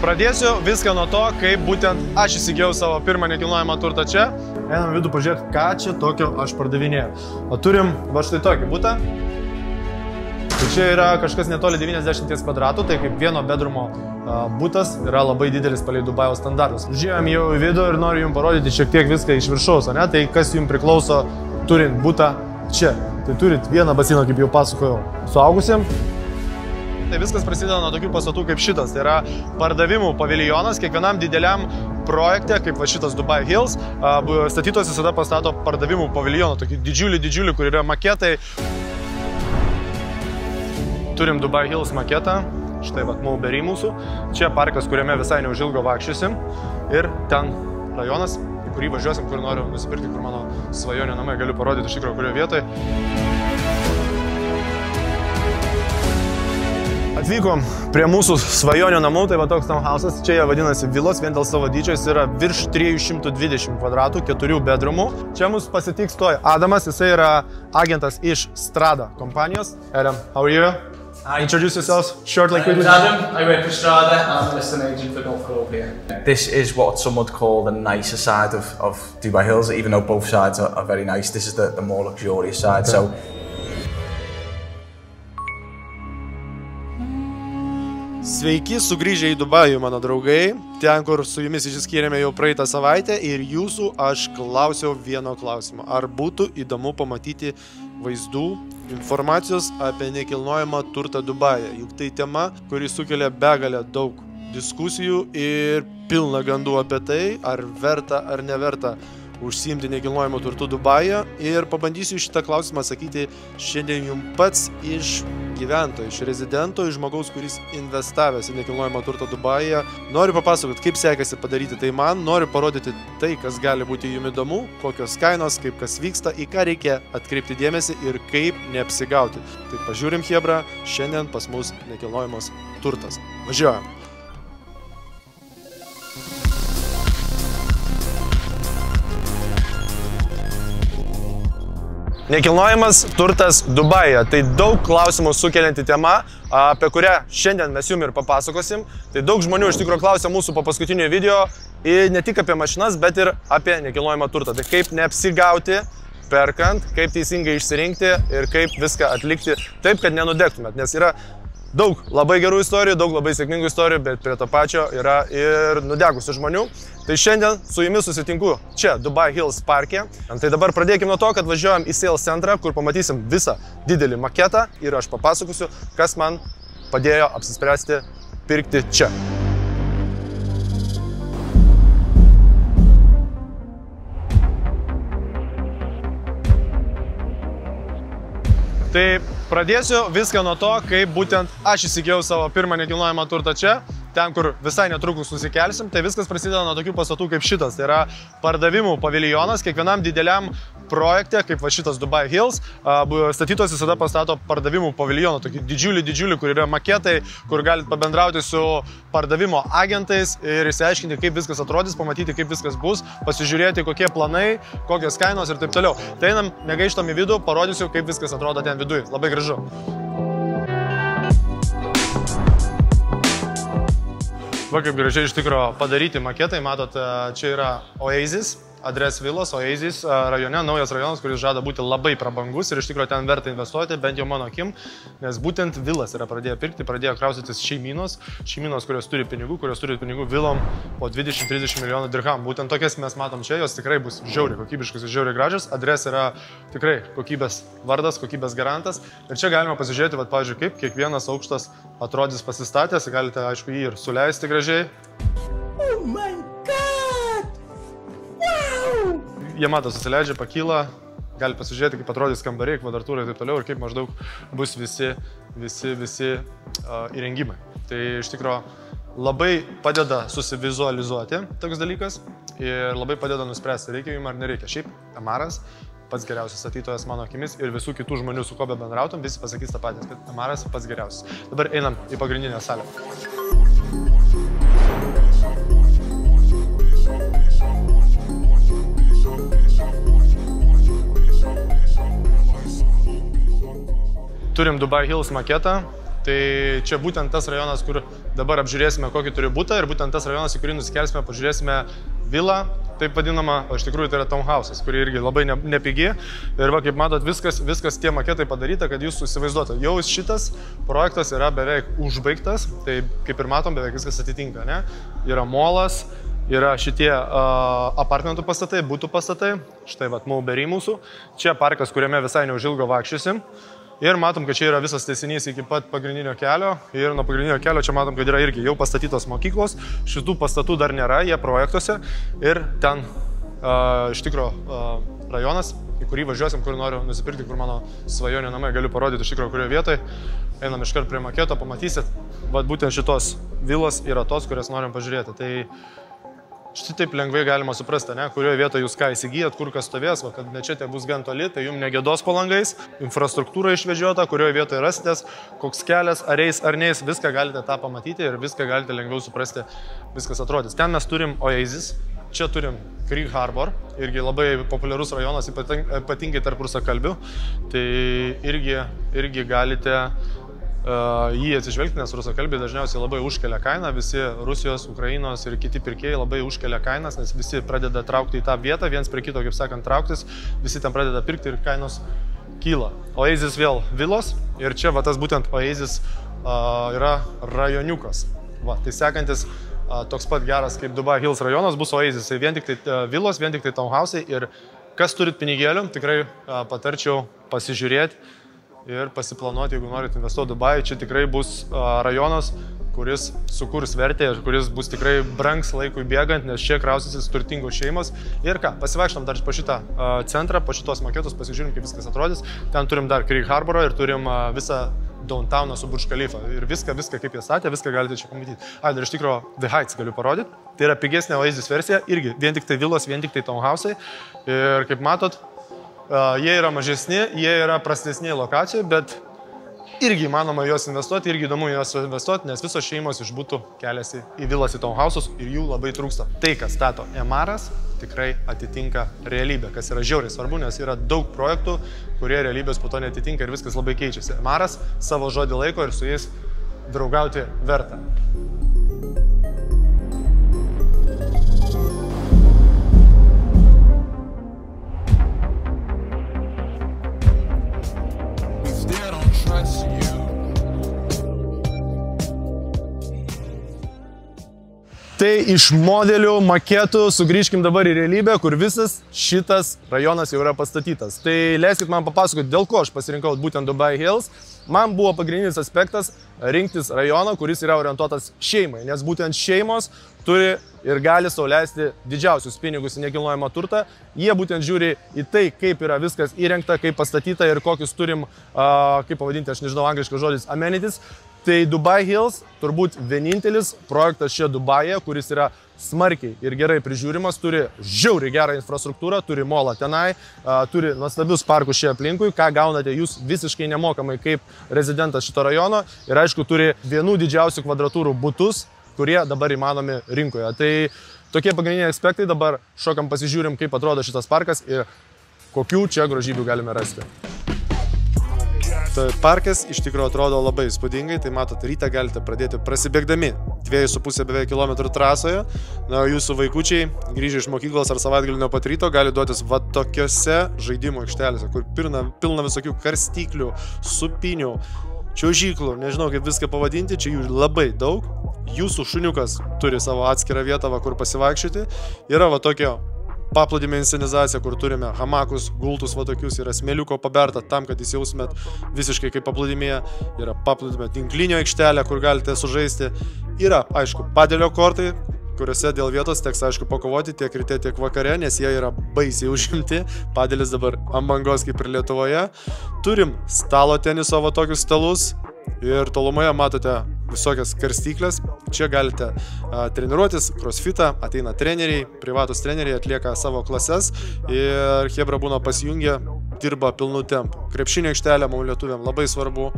Pradėsiu viską nuo to, kaip būtent aš įsigijau savo pirmą nekilnojamą turtą čia. Einam vidų pažiūrėti, ką čia tokio aš pardavinėjau. O turim va štai tokį butą. Tai čia yra kažkas netoli 90 kvadratų, tai kaip vieno bedrumo butas yra labai didelis palei Dubajaus standartus. Užėjom jau į vidų ir noriu jums parodyti šiek tiek viską iš viršaus, ne? Tai kas jums priklauso turint butą čia. Tai turit vieną baseiną, kaip jau pasakojau, suaugusiem. Tai viskas prasideda nuo tokių pastatų kaip šitas. Tai yra pardavimų paviljonas. Kiekvienam dideliam projekte, kaip va šitas Dubai Hills, statytojas visada pastato pardavimų paviljoną. Tokį didžiulį, kur yra maketai. Turim Dubai Hills maketą. Štai vat Mulberry mūsų. Čia parkas, kuriame visai neužilgo vaikščiosim. Ir ten rajonas, į kurį važiuosim, kur noriu nusipirkti, kur mano svajonių namai. Galiu parodyti iš tikrųjų, kurioje vietoje. Atvykom prie mūsų svajonių namų, tai va toks townhouse'as, čia jie vadinasi vilos, vien dėl savo dydžio, jis yra virš 320 kvadratų, 4 bedrumų. Čia mus pasitiks toj Adamas, jisai yra agentas iš Strada kompanijos. Adam, how are you? Introduce yourselves shortly. My name is Adam, I work for Strada, I'm a listing agent for Golf Grove here. This is what some would call the nicer side of Dubai Hills, even though both sides are very nice. This is the more luxurious side. Okay. So. Sveiki sugrįžę į Dubajų, mano draugai. Ten, kur su jumis išsiskyrėme jau praeitą savaitę ir jūsų aš klausiau vieno klausimo. Ar būtų įdomu pamatyti vaizdų, informacijos apie nekilnojamą turtą Dubajuje? Juk tai tema, kuri sukelia begalę daug diskusijų ir pilna gandų apie tai, ar verta ar neverta užsiimti nekilnojamą turtų Dubajuje. Ir pabandysiu šitą klausimą sakyti šiandien jums pats iš gyventojo, iš rezidento, iš žmogaus, kuris investavęs į nekilnojamą turtą Dubajuje. Noriu papasakoti, kaip sekasi padaryti tai man, noriu parodyti tai, kas gali būti jums įdomu, kokios kainos, kaip kas vyksta, į ką reikia atkreipti dėmesį ir kaip neapsigauti. Tai pažiūrim, chebra, šiandien pas mus nekilnojamas turtas. Važiuojam. Nekilnojamas turtas Dubajuje. Tai daug klausimų sukelianti tema, apie kurią šiandien mes jums ir papasakosim. Tai daug žmonių iš tikrųjų klausia mūsų po paskutinio video ir ne tik apie mašinas, bet ir apie nekilnojamą turtą. Tai kaip neapsigauti perkant, kaip teisingai išsirinkti ir kaip viską atlikti taip, kad nenudegtumėt. Nes yra daug labai gerų istorijų, daug labai sėkmingų istorijų, bet prie to pačio yra ir nudegusių žmonių. Tai šiandien su jumis susitinku čia, Dubai Hills parke. Tai dabar pradėkime nuo to, kad važiuojam į sales centrą, kur pamatysim visą didelį maketą ir aš papasakosiu, kas man padėjo apsispręsti pirkti čia. Tai pradėsiu viską nuo to, kaip būtent aš įsigijau savo pirmą nekilnojamą turtą čia. Ten, kur visai netrukus nusikelsim, tai viskas prasideda nuo tokių pastatų kaip šitas. Tai yra pardavimų paviljonas. Kiekvienam dideliam projekte, kaip va šitas Dubai Hills, statytojas visada pastato pardavimų paviljoną. Tokį didžiulį, kur yra maketai, kur galit pabendrauti su pardavimo agentais ir išsiaiškinti, kaip viskas atrodys, pamatyti, kaip viskas bus, pasižiūrėti, kokie planai, kokios kainos ir taip toliau. Tai einam, negaištam į vidų, parodysiu, kaip viskas atrodo ten viduje. Labai gražu. Va, kaip gražiai iš tikro padaryti maketai, matot, čia yra Oasis, Adres Villas, Oasis rajone, naujas rajonas, kuris žada būti labai prabangus ir iš tikro ten verta investuoti, bent jau mano akim, nes būtent villas yra pradėję pirkti, pradėjo kraustytis šeimynos, kurios turi pinigų vilom po 20-30 milijonų dirham. Būtent tokias mes matom čia, jos tikrai bus žiauriai kokybiškas ir žiauriai gražios. Adres yra tikrai kokybės vardas, kokybės garantas. Ir čia galima pasižiūrėti, vat, pavyzdžiui, kaip kiekvienas aukštas atrodys pasistatęs, galite, aišku, jį ir suleisti gražiai. Oh my God! Wow! Jie mato, susileidžia, pakyla, gali pasižiūrėti, kaip atrodys kambariai, kvadratūrai ir taip toliau ir kaip maždaug bus visi įrengimai. Tai iš tikro labai padeda susivizualizuoti toks dalykas ir labai padeda nuspręsti, reikia jums ar nereikia. Šiaip Amaras pats geriausias statytojas mano akimis ir visų kitų žmonių, su ko be bendrautum, visi pasakys tą patį, kad Amaras pats geriausias. Dabar einam į pagrindinę salę. Turim Dubai Hills maketą, Tai čia būtent tas rajonas, kur dabar apžiūrėsime, kokį turi būtą, ir būtent tas rajonas, į kurį nusikelsime, pažiūrėsime vilą, taip vadinama, o iš tikrųjų tai yra townhouse'as, kuri irgi labai nepigi. Ir va, kaip matot, viskas tie maketai padaryta, kad jūs įsivaizduote. Jau šitas projektas yra beveik užbaigtas, tai kaip ir matom, beveik viskas atitinka, ne? Yra molas, yra šitie apartmentų pastatai, būtų pastatai, štai vat Mulberry mūsų, čia parkas, kuriame visai neužilgo vaikščiosim. Ir matom, kad čia yra visas tęsinys iki pat pagrindinio kelio. Ir nuo pagrindinio kelio čia matom, kad yra irgi jau pastatytos mokyklos. Šitų pastatų dar nėra, jie projektuose. Ir ten iš tikro rajonas, į kurį važiuosim, kur noriu nusipirkti, kur mano svajonių namai, galiu parodyti iš tikro, kurioje vietoje. Einam iškart prie maketo, pamatysit. Vat būtent šitos vilos yra tos, kurias norim pažiūrėti. Tai šitaip lengvai galima suprasti, ne, kurioje vietoje jūs ką įsigijat, kur kas stovės, va, kad ne čia bus gan toli, tai jums negėdos po langais, infrastruktūra išvežiota, kurioje vietoje rasitės, koks kelias, ar eis ar neis, viską galite tą pamatyti ir viską galite lengviau suprasti, viskas atrodys. Ten mes turim Oasis, čia turim Creek Harbor, irgi labai populiarus rajonas, ypatingai tarp rusakalbių, tai irgi galite jį atsižvelgti, nes rusakalbiai dažniausiai labai užkelia kainą, visi Rusijos, Ukrainos ir kiti pirkėjai labai užkelia kainas, nes visi pradeda traukti į tą vietą, viens prie kito, kaip sakant, trauktis, visi ten pradeda pirkti ir kainos kyla. Oasis vėl vilos ir čia va tas būtent Oasis yra rajoniukas. Va, tai sekantis toks pat geras kaip Dubai Hills rajonas bus Oasis, tai vien tik tai vilos, vien tik tai townhouse'ai ir kas turit pinigėlių, tikrai patarčiau pasižiūrėti ir pasiplanuoti, jeigu norit investuoti Dubajui. Čia tikrai bus rajonas, kuris sukurs vertę ir kuris bus tikrai brangs laikui bėgant, nes čia krausysis turtingos šeimos. Ir ką, pasivaikštom dar po šitą centrą, po šitos maketus, pasižiūrim, kaip viskas atrodys. Ten turim dar Creek Harborą ir turim visą downtowną su Burj Khalifa. Ir viską, kaip jie statė, viską galite čia pamatyti. Dar iš tikro The Heights galiu parodyti. Tai yra pigesnė Oasis versija, irgi vien tik tai vilos, vien tik tai townhouse'ai. Ir kaip matot, jie yra mažesni, jie yra prastesnėje lokacijoje, bet irgi įmanoma juos investuoti, irgi įdomu juos investuoti, nes visos šeimos iš būtų keliasi į vilas, į townhouse'us ir jų labai trūksta. Tai, kas stato Emaras, tikrai atitinka realybę, kas yra žiauriai svarbu, nes yra daug projektų, kurie realybės po to netitinka ir viskas labai keičiasi. Emaras savo žodį laiko ir su jais draugauti verta. Tai iš modelių, maketų sugrįžkim dabar į realybę, kur visas šitas rajonas jau yra pastatytas. Tai leiskit man papasakoti, dėl ko aš pasirinkau būtent Dubai Hills. Man buvo pagrindinis aspektas rinktis rajoną, kuris yra orientuotas šeimai, nes būtent šeimos turi ir gali sau leisti didžiausius pinigus į nekilnojamą turtą. Jie būtent žiūri į tai, kaip yra viskas įrengta, kaip pastatyta ir kokius turim, kaip pavadinti, aš nežinau angliškas žodis, amenities. Tai Dubai Hills turbūt vienintelis projektas čia Dubajuje, kuris yra smarkiai ir gerai prižiūrimas, turi žiauriai gerą infrastruktūrą, turi molą tenai, turi nuostabius parkus čia aplinkui, ką gaunate jūs visiškai nemokamai kaip rezidentas šito rajono ir aišku turi vienų didžiausių kvadratūrų butus, kurie dabar įmanomi rinkoje. Tai tokie pagrindiniai aspektai, dabar šokam pasižiūrim, kaip atrodo šitas parkas ir kokių čia grožybių galime rasti. Tai parkas iš tikrųjų atrodo labai įspūdingai, tai matot, rytą galite pradėti prasibėgdami 2,5 beveik kilometrų trasoje, na, jūsų vaikučiai grįžę iš mokyklos ar savaitgalinio pat ryto gali duotis va tokiose žaidimų aikštelėse, kur pilna visokių karstyklių, supinių, čiuožyklų, nežinau kaip viską pavadinti, čia jų labai daug, jūsų šuniukas turi savo atskirą vietą, va, kur pasivaikščioti, yra va tokio paplūdimio inscenizacija, kur turime hamakus, gultus va tokius, yra smėliuko paberta tam, kad įsijaustumėt visiškai kaip paplūdimėje, yra paplūdimio tinklinio aikštelė, kur galite sužaisti, yra, aišku, padelio kortai, kuriuose dėl vietos teks, aišku, pakovoti tiek ryte, tiek vakare, nes jie yra baisiai užimti, padelis dabar ant bangos kaip ir Lietuvoje, turim stalo teniso va tokius stalus ir tolumoje matote visokias karstyklės. Čia galite treniruotis, crossfitą, ateina treneriai, privatus treneriai, atlieka savo klases ir chebra būna pasijungę, dirba pilnu tempu. Krepšinio aikštelė mums lietuviam labai svarbu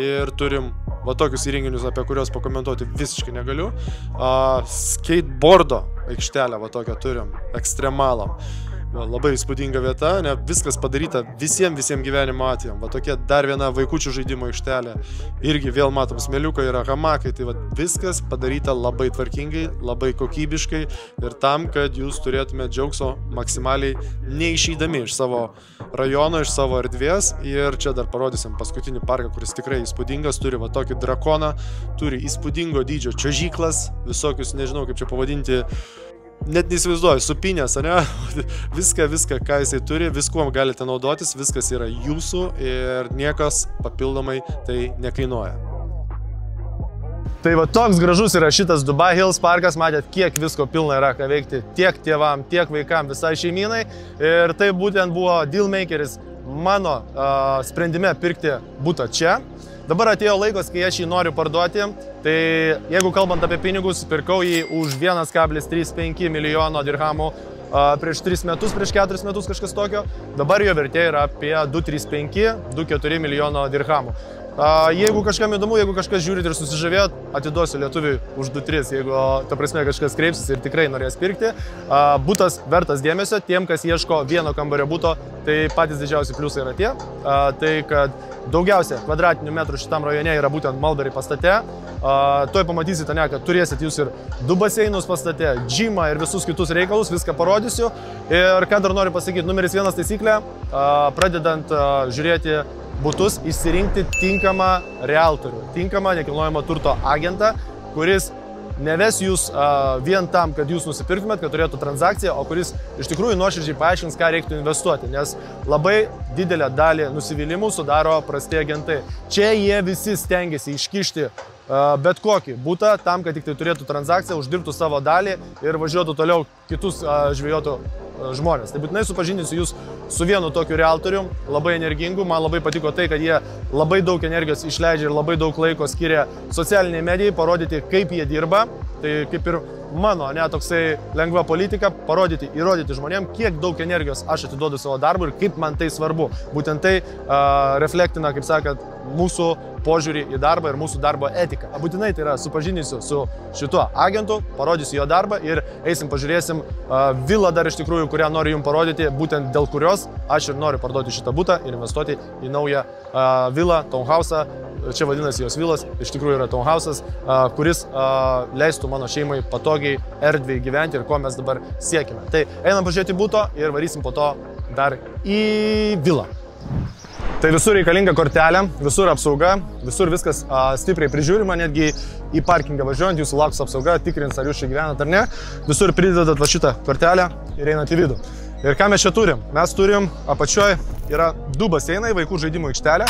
ir turim va tokius įrenginius, apie kuriuos pakomentuoti visiškai negaliu. Skateboardo aikštelę va tokią turim, ekstremalą. Labai įspūdinga vieta, ne, viskas padaryta visiems gyvenimo atvejams. Va tokia dar viena vaikųčių žaidimo aikštelė. Irgi vėl matom smėliukai, yra hamakai. Tai va, viskas padaryta labai tvarkingai, labai kokybiškai ir tam, kad jūs turėtumėte džiaugsmo maksimaliai neišeidami iš savo rajono, iš savo erdvės. Ir čia dar parodysim paskutinį parką, kuris tikrai įspūdingas. Turi va tokį drakoną, turi įspūdingo dydžio čiuožyklas, visokius, nežinau kaip čia pavadinti, net neįsivaizduoju, supinės, ne? Viską, ką jisai turi, viskuom galite naudotis, viskas yra jūsų ir niekas papildomai tai nekainuoja. Tai va toks gražus yra šitas Dubai Hills parkas, matėt, kiek visko pilna yra ką veikti tiek tėvam, tiek vaikam, visai šeiminai. Ir tai būtent buvo dealmakeris mano sprendime pirkti butą čia. Dabar atėjo laikas, kai aš jį noriu parduoti, tai jeigu kalbant apie pinigus, pirkau jį už 1,35 milijono dirhamų prieš 3 metus, prieš 4 metus kažkas tokio. Dabar jo vertė yra apie 2,35–2,4 milijono dirhamų. Jeigu kažkam įdomu, jeigu kažkas žiūrit ir susižavėjot, atiduosiu lietuviui už 2,3, jeigu ta prasme kažkas kreipsis ir tikrai norės pirkti. Butas vertas dėmesio, tiem, kas ieško vieno kambario buto, tai patys didžiausi pliusai yra tie. Tai, kad daugiausia kvadratinių metrų šitam rajone yra būtent Mulberry pastate. Tuoj pamatysite, ne, kad turėsit jūs ir 2 baseinus pastate, džimą ir visus kitus reikalus, viską parodysiu. Ir ką dar noriu pasakyti, numeris 1 taisyklė, pradedant žiūrėti butus, išsirinkti tinkamą realtorių, tinkamą nekilnojamo turto agentą, kuris neves jūs vien tam, kad jūs nusipirktumėt, kad turėtų transakciją, o kuris iš tikrųjų nuoširdžiai paaiškins, ką reiktų investuoti, nes labai didelę dalį nusivylimų sudaro prasti agentai. Čia jie visi stengiasi iškišti bet kokį butą tam, kad tik tai turėtų transakciją, uždirbtų savo dalį ir važiuotų toliau kitus žvejotų žmonės. Tai būtinai supažindinsiu jūs su vienu tokiu realtoriu, labai energingu. Man labai patiko tai, kad jie labai daug energijos išleidžia ir labai daug laiko skiria socialiniai medijai, parodyti, kaip jie dirba. Tai kaip ir mano, ne, toksai lengva politika, parodyti, įrodyti žmonėm, kiek daug energijos aš atiduodu savo darbui ir kaip man tai svarbu. Būtent tai reflektina, kaip sakant, mūsų požiūrį į darbą ir mūsų darbo etiką. Būtinai tai yra supažindinsiu su šituo agentu, parodysiu jo darbą ir eisim pažiūrėsim vilą dar iš tikrųjų, kurią noriu jums parodyti, būtent dėl kurios aš ir noriu parduoti šitą butą ir investuoti į naują vilą, townhouse'ą. Čia vadinasi jos vilas, iš tikrųjų yra townhouse'as, kuris leistų mano šeimai patogiai erdviai gyventi ir ko mes dabar siekime. Tai einam pažiūrėti buto ir varysim po to dar į vilą. Tai visur reikalinga kortelė, visur apsauga, visur viskas stipriai prižiūrima, netgi į parkingą važiuojant, jūsų lauks apsauga, tikrins, ar jūs čia gyvenat ar ne. Visur pridedat va šitą kortelę ir einat į vidų. Ir ką mes čia turim? Mes turim apačioje yra 2 baseinai, vaikų žaidimų aikštelė,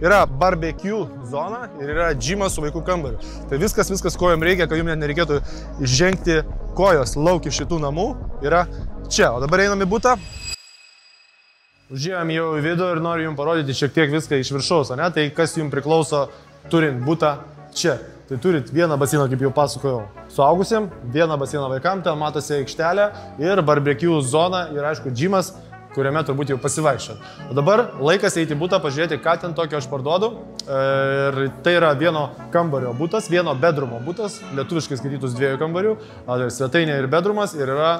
yra barbecue zona ir yra džimas su vaikų kambariu. Tai viskas, ko jums reikia, kad jums net nereikėtų žengti kojos lauk iš šitų namų, yra čia. O dabar einam į butą. Užėjom jau į vidų ir noriu jums parodyti šiek tiek viską iš viršaus, ne? Tai kas jums priklauso turint butą čia. Tai turit vieną baseiną, kaip jau pasakojau, suaugusiem, vieną baseiną vaikam, ten matosi aikštelė ir barbecue zona ir aišku džimas, kuriame turbūt jau pasivaikščiot. O dabar laikas eiti į butą, pažiūrėti, ką ten tokio aš parduodu. Ir tai yra vieno kambario butas, vieno bedrumo butas, lietuviškai skaitytus 2 kambarių, svetainė ir bedrumas ir yra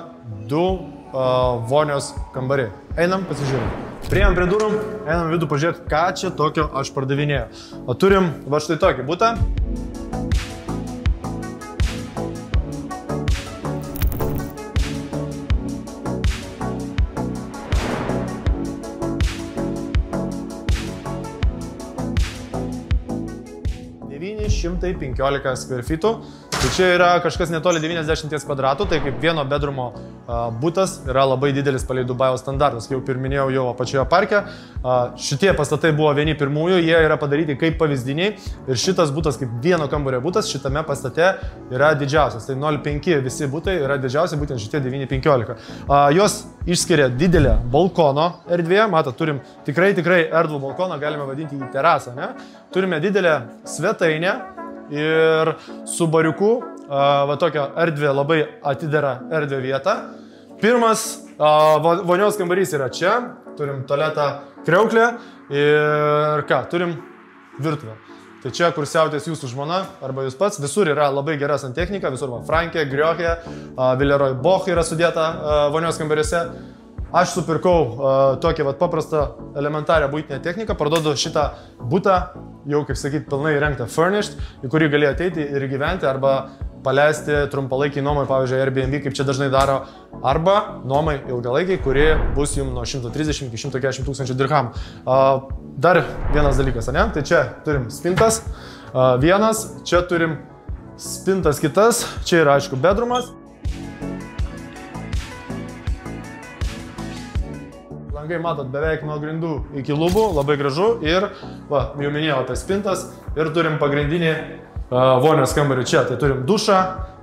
2 vonios kambariai. Einam, pasižiūrėm. Priėjom prie durų, einam vidų pažiūrėti, ką čia tokio aš pardavinėjau. O turim va štai tokį butą. $915 square feetų. Tai čia yra kažkas netoli 90 kvadratų, tai kaip vieno bedrumo butas yra labai didelis palei Dubajaus standartus, kaip ir minėjau jau apačioje parke. Šitie pastatai buvo vieni pirmųjų, jie yra padaryti kaip pavyzdiniai ir šitas butas kaip vieno kambario butas šitame pastate yra didžiausias. Tai 0,5 visi butai yra didžiausi, būtent šitie 915. Jos išskiria didelę balkono erdvėje, matot, turim tikrai erdvų balkoną, galime vadinti jį terasą, ne? Turime didelę svetainę ir su bariuku, va tokia erdvė, labai atidera erdvė vieta. Pirmas vonios kambarys yra čia, turim tualetą kriauklę ir ką, turim virtuvę. Tai čia, kur siautės jūsų žmona arba jūs pats, visur yra labai gera santechnika, visur va Frankė, Griochė, Villeroy Boch yra sudėta vonios kambariuose. aš supirkau tokią paprastą elementarią buitinę techniką, parduodu šitą butą, jau kaip sakyt, pilnai įrengtą furnished, į kurį gali ateiti ir gyventi arba paleisti trumpalaikiai nuomai, pavyzdžiui, Airbnb, kaip čia dažnai daro, arba nuomai ilgalaikiai, kuri bus jums nuo 130 iki 140 tūkstančių dirhamų. Dar vienas dalykas, ne? Tai čia turim spintas vienas, čia turim spintas kitas, čia yra aišku bedroomas. Langai matot beveik nuo grindų iki lubų, labai gražu ir, va, jau minėjau apie spintas ir turim pagrindinį vonios kambarį čia. Tai turim dušą,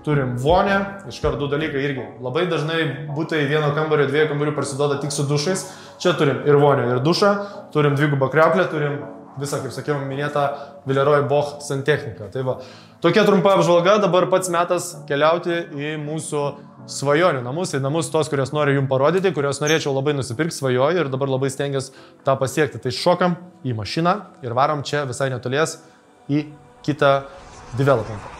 turim vonę, iškart du dalykai irgi. Labai dažnai butai vieno kambario, dviejų kambarių parsiduoda tik su dušais. Čia turim ir vonę, ir dušą, turim dvigubą kriauklę, turim visą, kaip sakiau, minėtą Villeroy Boch santechniką. Tai va, tokia trumpa apžvalga, dabar pats metas keliauti į mūsų svajonių namus, į namus tos, kurios noriu jums parodyti, kurios norėčiau labai nusipirkti, svajoju ir dabar labai stengiuosi tą pasiekti. Tai šokam į mašiną ir varom čia visai netolies į kitą developmentą.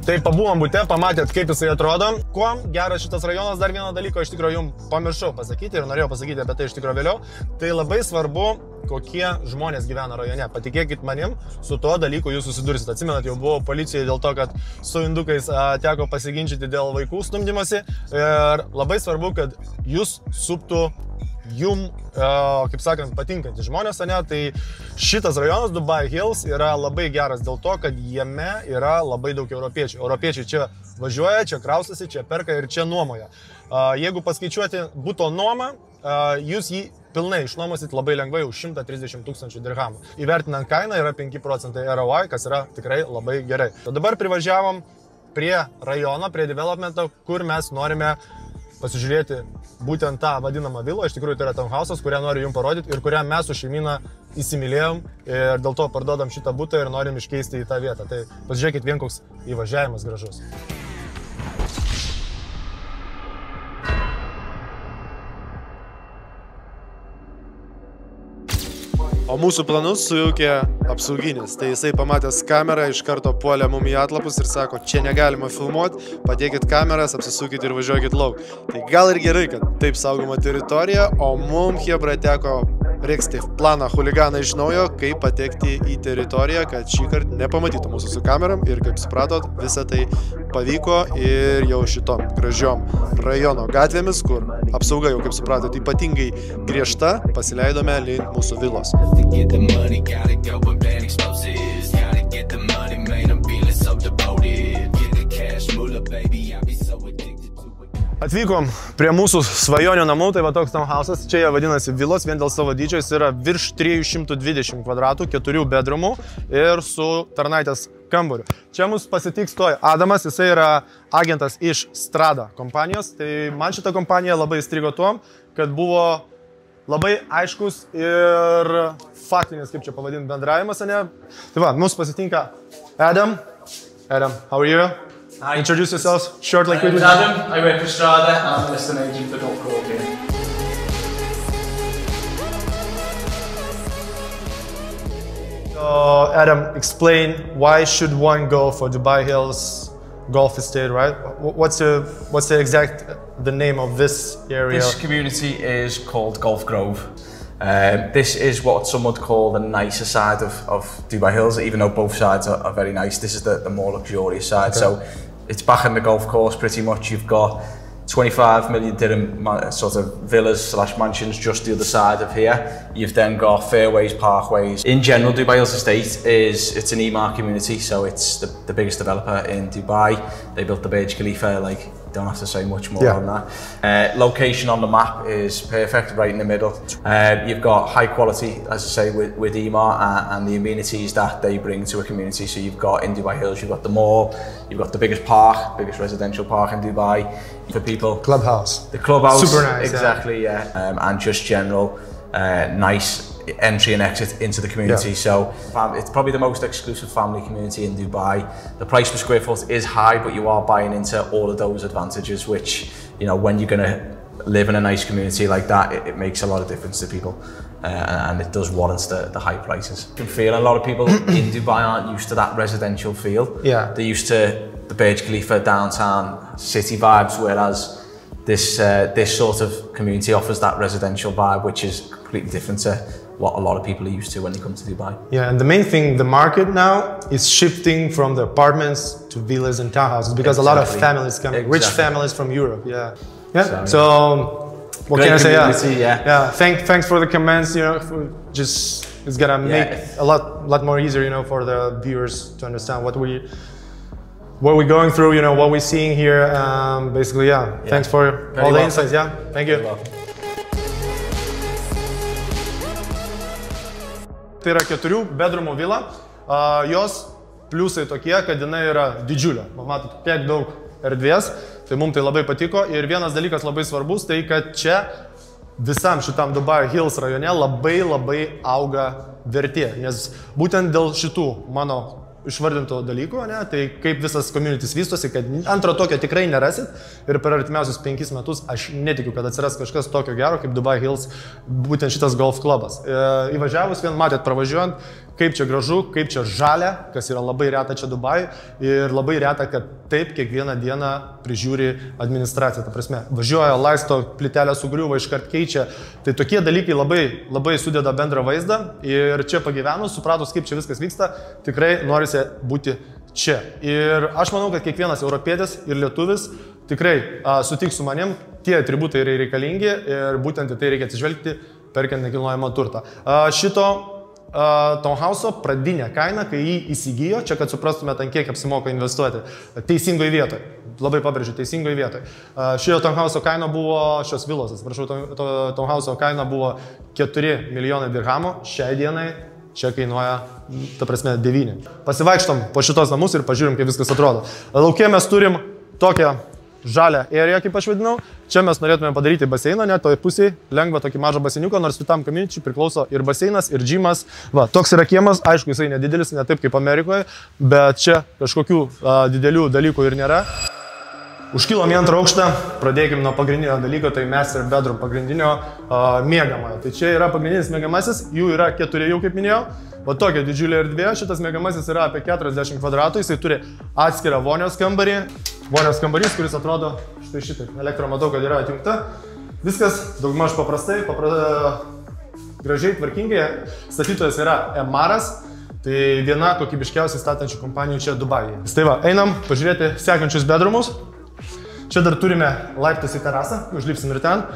Tai pabuvom bute, pamatėt, kaip jisai atrodo. Kuo geras šitas rajonas, dar vieną dalyką iš tikrųjų jums pamiršau pasakyti ir norėjau pasakyti apie tai iš tikrųjų vėliau. Tai labai svarbu, kokie žmonės gyvena rajone. Patikėkit manim, su tuo dalyku jūs susidursit. Atsimenat, jau buvau policijoje dėl to, kad su indukais teko pasiginčyti dėl vaikų stumdymosi. Ir labai svarbu, kad jūs suptų jum, kaip sakant, patinkantys žmonės, ne? Tai šitas rajonas Dubai Hills yra labai geras dėl to, kad jame yra labai daug europiečių. Europiečiai čia važiuoja, čia kraustosi, čia perka ir čia nuomoja. Jeigu paskaičiuoti buto nuomą, jūs jį pilnai išnuomosit labai lengvai už 130 tūkstančių dirhamų. Įvertinant kainą yra 5% ROI, kas yra tikrai labai gerai. O dabar privažiavom prie rajono, prie developmento, kur mes norime pasižiūrėti būtent tą vadinamą vilą. Iš tikrųjų tai yra townhouse'as, kurią noriu jums parodyti ir kurią mes su šeimyna įsimylėjom ir dėl to parduodam šitą butą ir norim iškeisti į tą vietą. Tai pasižiūrėkit vien koks įvažiavimas gražus. O mūsų planus sujaukė apsauginis. Tai jisai pamatęs kamerą, iš karto puolė mum į atlapus ir sako, čia negalima filmuoti, padėkit kameras, apsisukit ir važiuokit lauk. Tai gal ir gerai, kad taip saugoma teritorija, o mum hebra teko regzti planą chuliganą iš naujo, kaip patekti į teritoriją, kad šį kartą nepamatytų mūsų su kameram ir kaip supratot, visą tai pavyko ir jau šitom gražiom rajono gatvėmis, kur apsauga jau, kaip supratot, ypatingai griežta, pasileidome link mūsų vilos. Atvykom prie mūsų svajonių namų, tai va toks townhouse'as, čia jie vadinasi vilos, vien dėl savo dydžio jis yra virš 320 kvadratų, 4 bedroomų ir su tarnaitės kambariu. Čia mus pasitiks toj Adamas, jisai yra agentas iš Strada kompanijos, tai man šita kompanija labai įstrigo tuom, kad buvo labai aiškus ir faktinis, kaip čia pavadinti, bendravimas, ne? Tai va, mus pasitinka Adam. Adam, how are you? Hi. Introduce yourselves, short like we did. Adam, I work for Strada, I'm a listing agent for Golf Grove here. So, Adam, explain why should one go for Dubai Hills Golf Estate, right? What's the exact the name of this area? This community is called Golf Grove. This is what some would call the nicer side of Dubai Hills, even though both sides are very nice. This is the more luxurious side. Okay. So it's back in the golf course pretty much. You've got 25 million dirham sort of villas / mansions just the other side of here. You've then got fairways, parkways. In general, Dubai Hills Estate it's an Emaar community, so it's the biggest developer in Dubai. They built the Burj Khalifa, like, don't have to say much more on that. Location on the map is perfect, right in the middle. You've got high quality, as I say, with Emaar and the amenities that they bring to a community. So you've got in Dubai Hills, you've got the mall, you've got the biggest park, biggest residential park in Dubai for people. Clubhouse. The clubhouse. Super nice. Exactly, yeah. And just general, nice entry and exit into the community. So it's probably the most exclusive family community in Dubai. The price per square foot is high, but you are buying into all of those advantages, which, you know, when you're going to live in a nice community like that, it makes a lot of difference to people. And it does warrant the high prices. You can feel a lot of people in Dubai aren't used to that residential feel. Yeah. They're used to the Burj Khalifa downtown city vibes, whereas this sort of community offers that residential vibe, which is completely different to what a lot of people are used to when they come to Dubai. Yeah, and the main thing, the market now is shifting from the apartments to villas and townhouses because a lot of families coming, rich families from Europe. Yeah. Yeah. So what can I say? Yeah. Thanks for the comments. You know, it's gonna make a lot more easier. You know, for the viewers to understand what we're going through. You know, what we're seeing here. Basically, yeah. Thanks for all the insights. Yeah. Thank you. Tai yra 4 bedroomų vila. Jos pliusai tokie, kad jinai yra didžiulė. Matot, kiek daug erdvės. Tai mums tai labai patiko. Ir vienas dalykas labai svarbus, tai kad čia visam šitam Dubai Hills rajone labai auga vertė. Nes būtent dėl šitų mano išvardinto dalyko, ne, tai kaip visas communities vystosi, kad antro tokio tikrai nerasit. Ir per artimiausius 5 metus aš netikiu, kad atsiras kažkas tokio gero kaip Dubai Hills, būtent šitas golf klubas. Įvažiavus vien matėt pravažiuojant, kaip čia gražu, kaip čia žalia, kas yra labai reta čia Dubai. Ir labai reta, kad taip kiekvieną dieną prižiūri administracija. Ta prasme, važiuoja, laisto, plytelę sugriuva, iškart keičia. Tai tokie dalykai labai sudeda bendrą vaizdą. Ir čia pagyvenus, supratus, kaip čia viskas vyksta, tikrai norisi būti čia. Ir aš manau, kad kiekvienas europietis ir lietuvis tikrai sutiks su manim, tie atributai yra reikalingi ir būtent į tai reikia atsižvelgti perkant nekilnojamą turtą. Šito townhouse'o pradinė kaina, kai jį įsigijo, čia kad suprastumėte, ant kiek apsimoka investuoti, teisingoje vietoje. Labai pabrėžiu, teisingoje vietoje. Šio townhouse'o kaina buvo, šios vilos, atsiprašau, townhouse'o kaina buvo 4 milijonai dirhamų, šiai dienai čia kainuoja, ta prasme, 9. Pasivaikštom po šitos namus ir pažiūrim, kaip viskas atrodo. Lauke mes turim tokią žalią area, kaip aš vadinau. Čia mes norėtume padaryti baseiną, net toj pusėje, lengva tokį mažą baseiniuką, nors šitam community priklauso ir baseinas, ir džimas. Va, toks yra kiemas, aišku, jisai nedidelis, ne taip kaip Amerikoje, bet čia kažkokių didelių dalykų ir nėra. Užkilom į antrą aukštą, pradėkim nuo pagrindinio dalyko, tai master bedroom, pagrindinio miegamojo. Tai čia yra pagrindinis miegamasis, jų yra 4 jau, kaip minėjau. Va tokia didžiulė erdvė, šitas miegamasis yra apie 40 kvadratų, jisai turi atskirą vonios kambarį. Vonios kambarys, kuris atrodo štai šitaip. Elektra matau, kad yra atjungta. Viskas daugmaž paprastai, gražiai, tvarkingai. Statytojas yra Emaras. Tai viena kokybiškiausiai statančių kompanijų čia Dubajuje. Tai va, einam pažiūrėti sekančius bedroomus. Čia dar turime laiptus į terasą, užlipsim ir ten.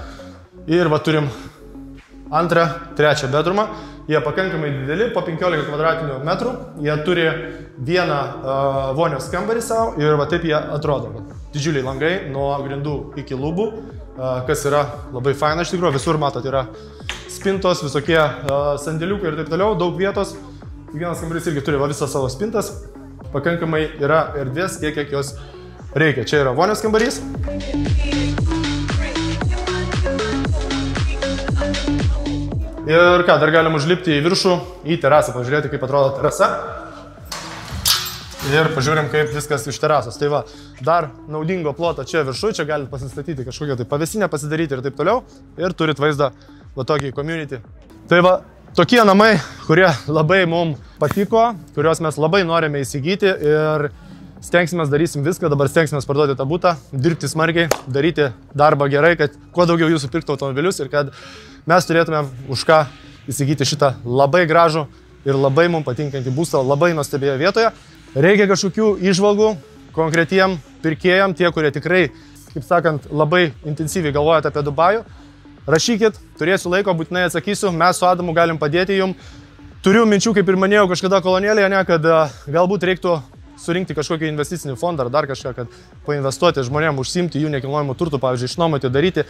Ir va turim antrą, trečią bedroomą. Jie pakankamai dideli, po 15 kvadratinių metrų. Jie turi vieną vonios kambarį savo ir va taip jie atrodo. Didžiuliai langai nuo grindų iki lubų, kas yra labai faina iš tikrųjų. Visur matot, yra spintos, visokie sandėliukai ir taip toliau, daug vietos. Vienas kambarys irgi turi visą savo spintas. Pakankamai yra erdvės tiek, kiek jos reikia. Čia yra vonios kambarys. Ir ką, dar galim užlipti į viršų, į terasą, pažiūrėti, kaip atrodo terasa. Ir pažiūrim, kaip viskas iš terasos. Tai va, dar naudingo ploto čia viršų, čia galite pasistatyti kažkokią tai pavėsinę, pasidaryti ir taip toliau. Ir turit vaizdą va tokį community. Tai va, tokie namai, kurie labai mums patiko, kuriuos mes labai norime įsigyti ir stengsime, darysim viską, dabar stengsime parduoti tą butą, dirbti smarkiai, daryti darbą gerai, kad kuo daugiau jūsų pirktų automobilius ir kad mes turėtume už ką įsigyti šitą labai gražų ir labai mums patinkantį būstą, labai nuostabioje vietoje. Reikia kažkokių įžvalgų konkretiem pirkėjam, tie, kurie tikrai, kaip sakant, labai intensyviai galvojate apie Dubajų. Rašykit, turėsiu laiko, būtinai atsakysiu, mes su Adamu galim padėti jums. Turiu minčių, kaip ir minėjau, kažkada kolonėlėje, ne, kad galbūt reiktų surinkti kažkokį investicinį fondą ar dar kažką, kad painvestuoti žmonėm, užsiimti jų nekilnojamų turtų, pavyzdžiui, išnuomoti, daryti.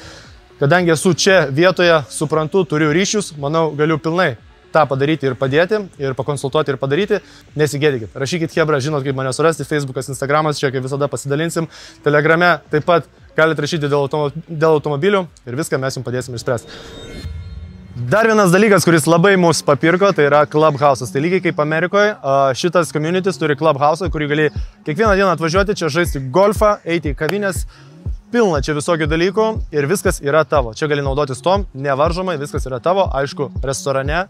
Kadangi esu čia vietoje, suprantu, turiu ryšius, manau, galiu pilnai tą padaryti ir padėti, ir pakonsultuoti ir padaryti. Nesigėdykit. Rašykit hebra, žinot, kaip mane surasti, Facebookas, Instagramas, čia kaip visada pasidalinsim. Telegrame taip pat galite rašyti dėl automobilių ir viską mes jums padėsim išspręsti. Dar vienas dalykas, kuris labai mus papirko, tai yra Clubhouse'as. Tai lygiai kaip Amerikoje, šitas communities turi Clubhouse'ą, kurį gali kiekvieną dieną atvažiuoti, čia žaisti golfą, eiti į kavinės, pilna čia visokių dalykų ir viskas yra tavo. Čia gali naudotis tom, nevaržomai, viskas yra tavo. Aišku, restorane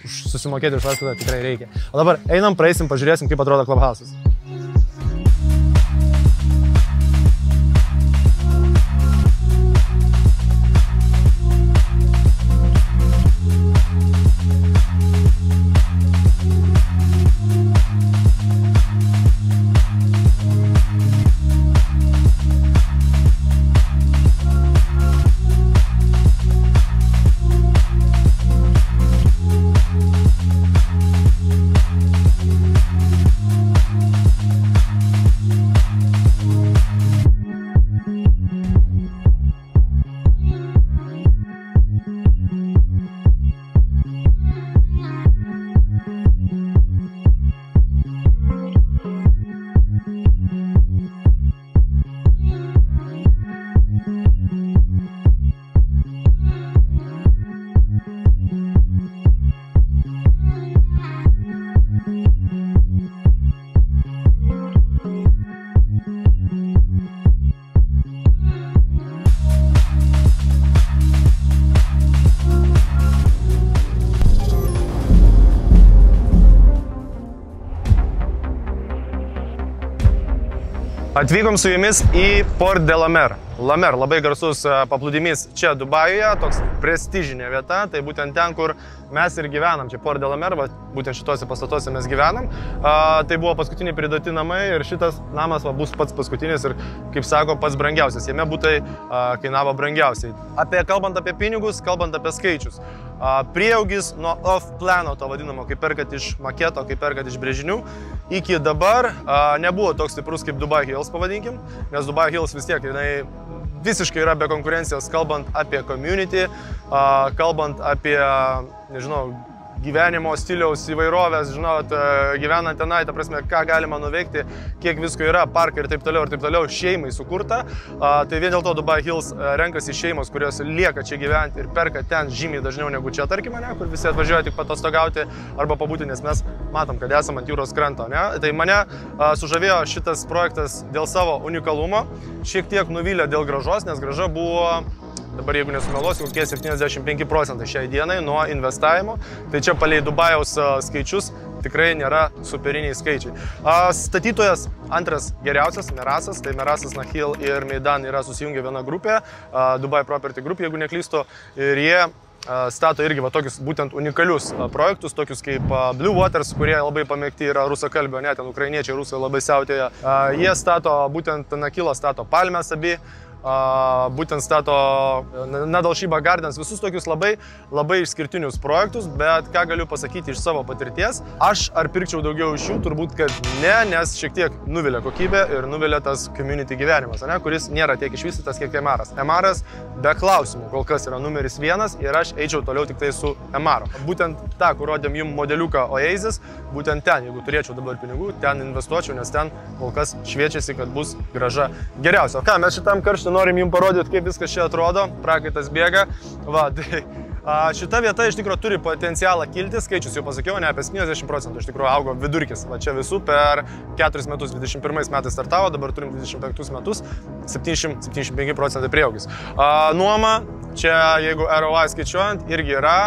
susimokėti už sąskaitą tikrai reikia. O dabar einam, praeisim, pažiūrėsim, kaip atrodo Clubhouse'as. Atvykom su jumis į Port de la Mer. La Mer, labai garsus paplūdimys čia Dubajuje, toks prestižinė vieta, tai būtent ten, kur mes ir gyvenam, čia Port de la Mer, būtent šituose pastatuose mes gyvenam. Tai buvo paskutiniai pridoti namai ir šitas namas bus pats paskutinis ir, kaip sako, pats brangiausias. Jame būtai kainavo brangiausiai. Kalbant apie pinigus, kalbant apie skaičius. Prieaugis nuo off-plano, to vadinamo, kaip perkat iš maketo, kaip perkat iš brėžinių, iki dabar nebuvo toks stiprus kaip Dubai Hills, pavadinkim, nes Dubai Hills vis tiek, jinai visiškai yra be konkurencijos, kalbant apie community, kalbant apie, nežinau, gyvenimo stiliaus įvairovės, žinot, gyvenant tenai, ta prasme, ką galima nuveikti, kiek visko yra, parkai ir taip toliau, šeimai sukurta. Tai vien dėl to Dubai Hills renkasi šeimos, kurios lieka čia gyventi ir perka ten žymiai dažniau negu čia, tarkim, ne, kur visi atvažiuoja tik patostogauti arba pabūti, nes mes matom, kad esam ant jūros kranto. Ne? Tai mane sužavėjo šitas projektas dėl savo unikalumo, šiek tiek nuvylė dėl grąžos, nes grąža buvo, dabar jeigu nesumeluosiu, kokie 75% šiai dienai nuo investavimo. Tai čia palei Dubajaus skaičius tikrai nėra superiniai skaičiai. Statytojas antras geriausias, Merasas, tai Merasas, Nahil ir Meidan yra susijungę viena grupė, Dubai Property Group, jeigu neklystu, ir jie stato irgi tokius būtent unikalius projektus, tokius kaip Blue Waters, kurie labai pamėgti yra rusakalbio, net ten ukrainiečiai, rusai labai siautėja. Jie stato, būtent Nahilo stato Palmes abi, būtent stato Nadal Shiba Gardens, visus tokius labai išskirtinius projektus, bet ką galiu pasakyti iš savo patirties, aš ar pirkčiau daugiau iš jų, turbūt, kad ne, nes šiek tiek nuvilia kokybė ir nuvilia tas community gyvenimas, ne, kuris nėra tiek išvystytas, kiek Emaras. Emaras be klausimų kol kas yra numeris 1 ir aš eičiau toliau tik tai su Emaro. Būtent tą, kur rodėm jums modeliuką Oasis, būtent ten, jeigu turėčiau dabar pinigų, ten investuočiau, nes ten kol kas šviečiasi, kad bus grąža geriausia. Ką, mes šitam karštį norim jums parodyti, kaip viskas čia atrodo, prakaitas bėga. Tai šita vieta iš tikrųjų turi potencialą kilti, skaičius jau pasakiau, ne apie 70% iš tikrųjų augo vidurkis. Va čia visų per 4 metus, 21 metais startavo, dabar turim 25 metus, 75% prieaugis. Nuoma, čia jeigu ROI skaičiuojant, irgi yra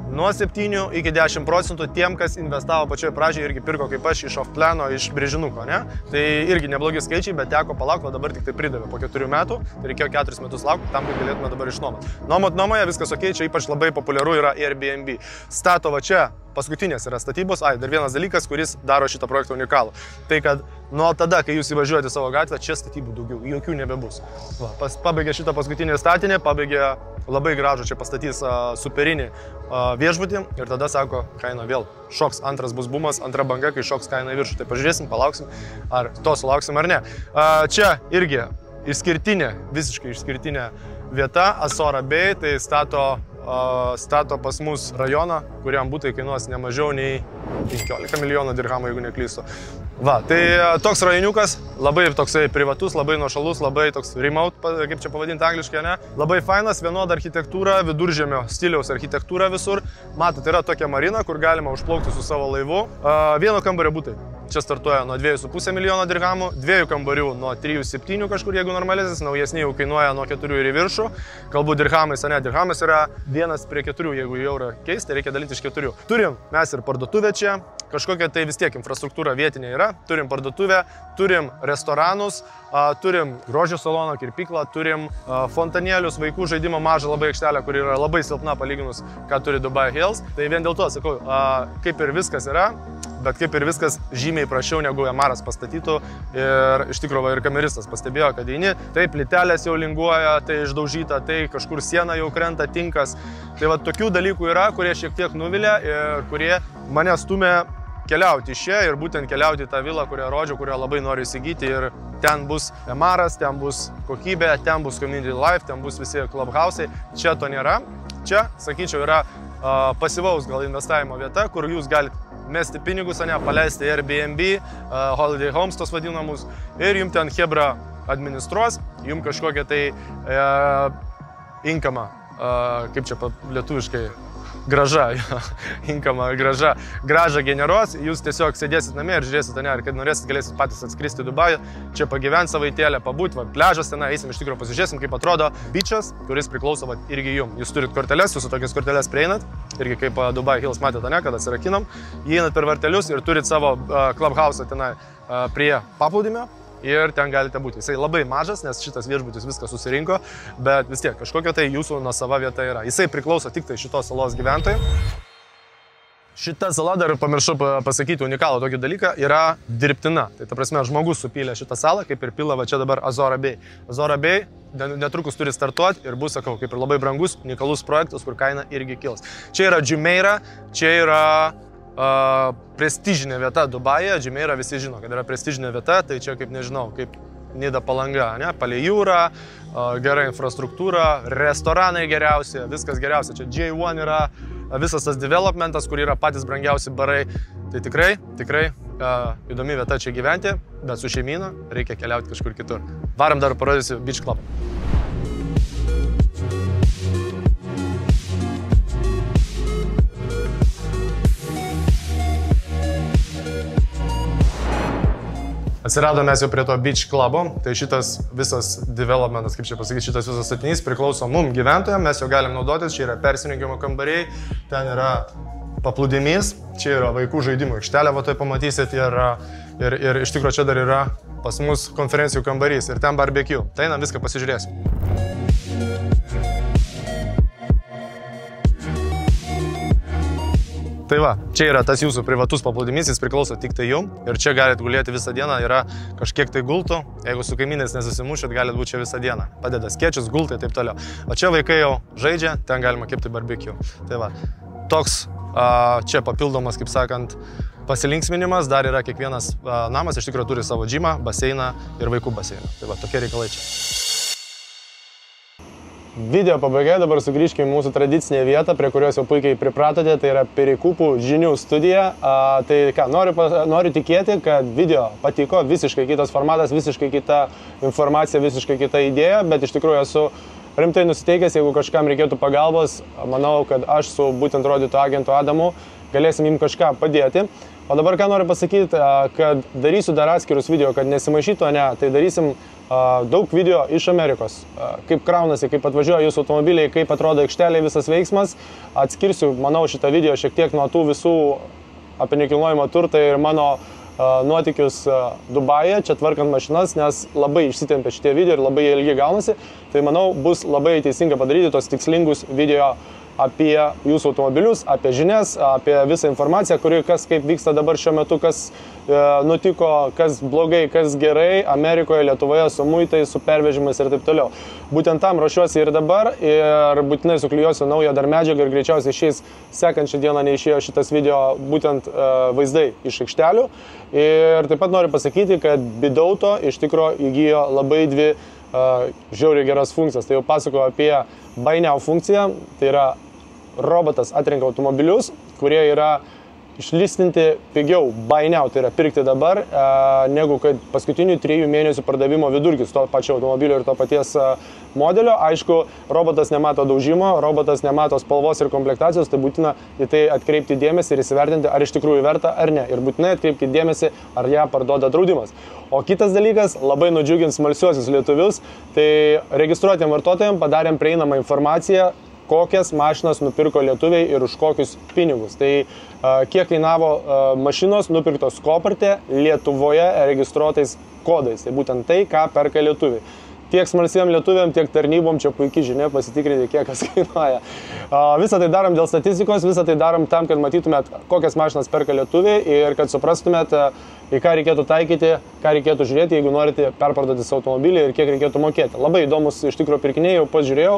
nuo 7 iki 10% tiem, kas investavo pačioje pradžioje, irgi pirko kaip aš iš off-plano, iš brėžinuko, ne? Tai irgi neblogi skaičiai, bet teko palaukti, o dabar tik tai pridavė po 4 metų, tai reikėjo 4 metus laukti, tam, kad galėtume dabar išnuomoti. Nuomoje viskas ok, čia ypač labai populiaru yra Airbnb. Stato va čia, paskutinės yra statybos, dar vienas dalykas, kuris daro šitą projektą unikalų. Tai kad nuo tada, kai jūs įvažiuojate savo gatvę, čia statybų daugiau, jokių nebebus. Pabaigė šitą paskutinį statinį, pabaigė labai gražų, čia pastatys superinį viešbutį ir tada sako, kaina vėl šoks, antras bus bumas, antra banga, kai šoks kaina į viršų. Tai pažiūrėsim, palauksim, ar to sulauksim ar ne. Čia irgi išskirtinė, visiškai išskirtinė vieta, Azora Bay, tai stato pas mus rajoną, kuriam būtai kainuos ne mažiau nei 15 milijonų dirhamų, jeigu neklystu. Va, tai toks rajoniukas, labai toksai privatus, labai nuošalus, labai toks remote, kaip čia pavadinti angliškai, ne? Labai fainas, vienoda architektūra, viduržemio stiliaus architektūra visur. Matot, yra tokia marina, kur galima užplaukti su savo laivu. Vieno kambario būtai. čia startuoja nuo 2,5 milijono dirhamų, 2 kambarių nuo 3,7 kažkur, jeigu normalesnis, naujesni jau kainuoja nuo 4 ir į viršų. Galbūt dirhamais, ne, dirhamas yra 1:4, jeigu į eurą keisti, reikia dalyti iš 4. Turim mes ir parduotuvę čia, kažkokia tai vis tiek infrastruktūra vietinė yra, turim parduotuvę, turim restoranus, turim grožio saloną, kirpyklą, turim fontanėlius, vaikų žaidimo mažą labai aikštelę, kuri yra labai silpna palyginus, ką turi Dubai Hills. Tai vien dėl to sakau, kaip ir viskas yra, bet kaip ir viskas žymiai prašiau negu Emaras pastatytų ir iš tikrųjų ir kameristas pastebėjo, kad eini, tai plytelės jau linguoja, tai išdaužyta, tai kažkur siena jau krenta, tinkas. Tai va tokių dalykų yra, kurie šiek tiek nuvilia ir kurie mane stumia keliauti iš čia ir būtent keliauti į tą vilą, kurią rodžiau, kurią labai noriu įsigyti ir ten bus Emaras, ten bus kokybė, ten bus community life, ten bus visi clubhouse'ai. Čia to nėra. Čia, sakyčiau, yra pasyvaus gal investavimo vieta, kur jūs galite mesti pinigus, ne, paleisti Airbnb, holiday homes tos vadinamus ir jums ten Hebra administruos, jums kažkokią tai inkamą, kaip čia lietuviškai, graža, inkama gražą generuos, jūs tiesiog sėdėsit namie ir žiūrėsit, ne, ir kad norėsit, galėsit patys atskristi į Dubajų, čia pagyventi savaitėlę, pabūt, pležas ten, eisim iš tikrųjų pasižiūrėsim, kaip atrodo bičas, kuris priklauso irgi jums. Jūs turit korteles, jūs su tokias korteles prieinat, irgi kaip Dubai Hills matėte, ne, kad atsirakinam, įeinat per vartelius ir turit savo clubhouse tenai prie paplūdimio. Ir ten galite būti. Jisai labai mažas, nes šitas viešbutis viską susirinko, bet vis tiek kažkokia tai jūsų nuosava vieta yra. Jisai priklauso tik tai šitos salos gyventojai. Šita sala, dar pamiršau pasakyti unikalų tokį dalyką, yra dirbtina. Tai ta prasme, žmogus supylė šitą salą, kaip ir pila va čia dabar Azora Bay. Azora Bay netrukus turi startuoti ir bus, sakau, kaip ir labai brangus, unikalus projektas, kur kaina irgi kils. Čia yra Jumeirah, čia yra prestižinė vieta Dubajuje. Jumeirah visi žino, kad yra prestižinė vieta, tai čia kaip nežinau, kaip Nida Palanga, ne? Palei jūrą, gera infrastruktūra, restoranai geriausi, viskas geriausia. Čia J1 yra visas tas developmentas, kur yra patys brangiausi barai. Tai tikrai įdomi vieta čia gyventi, bet su šeimyna reikia keliauti kažkur kitur. Varam dar parodysiu Beach Club. Atsirado mes jau prie to Beach Clubo, tai šitas visas developmentas, kaip čia pasakyti, šitas visas statinys priklauso mum gyventojams, mes jau galim naudotis, čia yra persirinkimo kambariai, ten yra paplūdimys, čia yra vaikų žaidimų aikštelė, va tai pamatysit, ir iš tikrųjų čia dar yra pas mus konferencijų kambarys ir ten barbecue, tai einam viską pasižiūrėsim. Tai va, čia yra tas jūsų privatus paplūdimys, jis priklauso tik tai jum ir čia galite gulėti visą dieną, yra kažkiek tai gultų, jeigu su kaimynais nesusimušit, galite būti čia visą dieną, padeda skėčius, gultai ir taip toliau. O čia vaikai jau žaidžia, ten galima kepti barbecue. Tai va, toks čia papildomas, kaip sakant, pasilinksminimas, dar yra kiekvienas namas, iš tikrųjų turi savo džimą, baseiną ir vaikų baseiną. Tai va, tokie reikalai čia. Video pabaigai, dabar sugrįžkime į mūsų tradicinę vietą, prie kurios jau puikiai pripratote, tai yra Perikūpų žinių studija. Tai ką, noriu tikėti, kad video patiko, visiškai kitas formatas, visiškai kita informacija, visiškai kita idėja, bet iš tikrųjų esu rimtai nusiteikęs, jeigu kažkam reikėtų pagalbos, manau, kad aš su būtent rodyto agentu Adamu galėsim jums kažką padėti. O dabar ką noriu pasakyti, kad darysiu dar atskirus video, kad nesimaišytų, ne, tai darysim daug video iš Amerikos, kaip kraunasi, kaip atvažiuoja jūsų automobiliai, kaip atrodo aikštelė, visas veiksmas. Atskirsiu, manau, šitą video šiek tiek nuo tų visų apie nekilnojamą turtą ir mano nuotykius Dubajuje, čia tvarkant mašinas, nes labai išsitempia šitie video ir labai ilgi gaunasi. Tai manau, bus labai teisinga padaryti tos tikslingus video apie jūsų automobilius, apie žinias, apie visą informaciją, kuri kas kaip vyksta dabar šiuo metu, kas nutiko, kas blogai, kas gerai Amerikoje, Lietuvoje, su muitais, su pervežimais ir taip toliau. Būtent tam ruošiuosi ir dabar ir būtinai suklijuosiu naują dar medžiagą ir greičiausiai šiais sekančią dieną neišėjo šitas video būtent vaizdai iš aikštelių. Ir taip pat noriu pasakyti, kad Bidauto iš tikro įgijo labai dvi žiauriai geras funkcijas. Tai jau pasakoju apie Buy Now funkciją, tai yra robotas atrenka automobilius, kurie yra išlistinti pigiau, buy now, tai yra pirkti dabar, negu kad paskutinių 3 mėnesių pardavimo vidurkis to pačio automobilio ir to paties modelio. Aišku, robotas nemato daužimo, robotas nemato spalvos ir komplektacijos, tai būtina į tai atkreipti dėmesį ir įsivertinti, ar iš tikrųjų verta ar ne. Ir būtinai atkreipti dėmesį, ar ją parduoda draudimas. O kitas dalykas, labai nudžiugins smalsiuosius lietuvius, tai registruotiem vartotojams padarėm prieinamą informaciją, kokias mašinas nupirko lietuviai ir už kokius pinigus. Tai kiek kainavo mašinos nupirktos Coparte Lietuvoje registruotais kodais. Tai būtent tai, ką perka lietuviai. Tiek smalsiem lietuviam, tiek tarnybom čia puikiai žinia pasitikrinti, kiek kas kainuoja. Visą tai darom dėl statistikos, visą tai darom tam, kad matytumėt, kokias mašinas perka lietuviai ir kad suprastumėt, į ką reikėtų taikyti, ką reikėtų žiūrėti, jeigu norite perparduoti savo automobilį ir kiek reikėtų mokėti. Labai įdomus iš tikrųjų pirkiniai, jau pats žiūrėjau.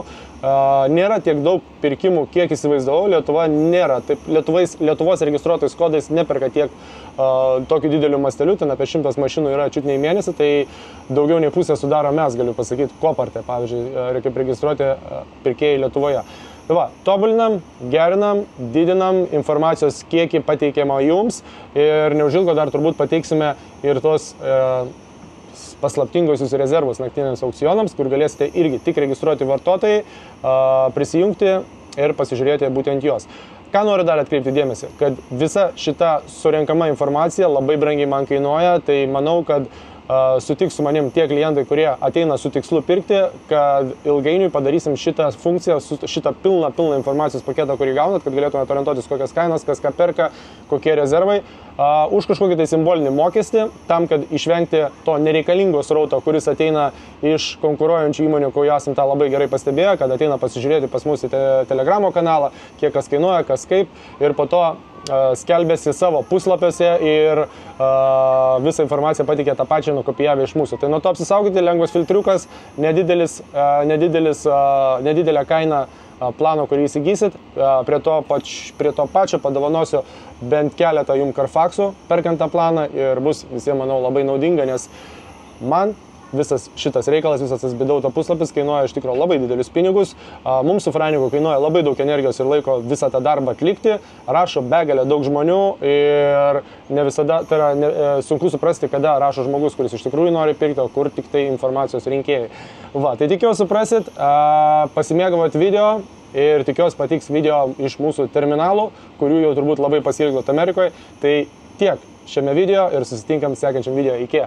Nėra tiek daug pirkimų, kiek įsivaizdavau. Lietuva nėra. Taip, Lietuvos registruotais kodais neperka tiek tokiu dideliu masteliu, ten apie 100 mašinų yra čiut nei mėnesį, tai daugiau nei pusę sudaro mes, galiu pasakyti, Coparte, pavyzdžiui, kaip registruoti pirkėjai Lietuvoje. Tai va, tobulinam, gerinam, didinam informacijos kiekį pateikiamą jums ir neužilgo dar turbūt pateiksime ir tos paslaptingosius rezervus naktiniams aukcionams, kur galėsite irgi tik registruoti vartotojai, prisijungti ir pasižiūrėti būtent juos. Ką noriu dar atkreipti dėmesį, kad visa šita surenkama informacija labai brangiai man kainuoja, tai manau, kad sutiks su manim tie klientai, kurie ateina su tikslu pirkti, kad ilgainiui padarysim šitą funkciją, šitą pilną informacijos paketą, kurį gaunat, kad galėtumėte orientuotis kokias kainas, kas ką perka, kokie rezervai, už kažkokį tai simbolinį mokestį, tam, kad išvengti to nereikalingo srauto, kuris ateina iš konkuruojančių įmonių, ko esam tą labai gerai pastebėję, kad ateina pasižiūrėti pas mus į Telegramo kanalą, kiek kas kainuoja, kas kaip, ir po to skelbėsi savo puslapiuose ir visą informaciją patikė tą pačią nukopijavę iš mūsų. Tai nuo to apsisaugoti, lengvas filtriukas, nedidelė kaina plano, kurį įsigysit. Prie to pačio padovanosiu bent keletą jums Carfaxų perkant tą planą ir bus visiems, manau, labai naudinga, nes man visas šitas reikalas, visas tas Bidauto puslapis kainuoja iš tikrųjų labai didelius pinigus. Mums su Franiku kainuoja labai daug energijos ir laiko visą tą darbą atlikti. Rašo begalę daug žmonių ir ne visada, tai yra sunku suprasti, kada rašo žmogus, kuris iš tikrųjų nori pirkti, o kur tik tai informacijos rinkėjai. Va, tai tikiuosi suprasit, pasimėgavot video ir tikiuosi patiks video iš mūsų terminalų, kurių jau turbūt labai pasiilgot Amerikoje. Tai tiek šiame video ir susitinkam sekančiam video. Iki.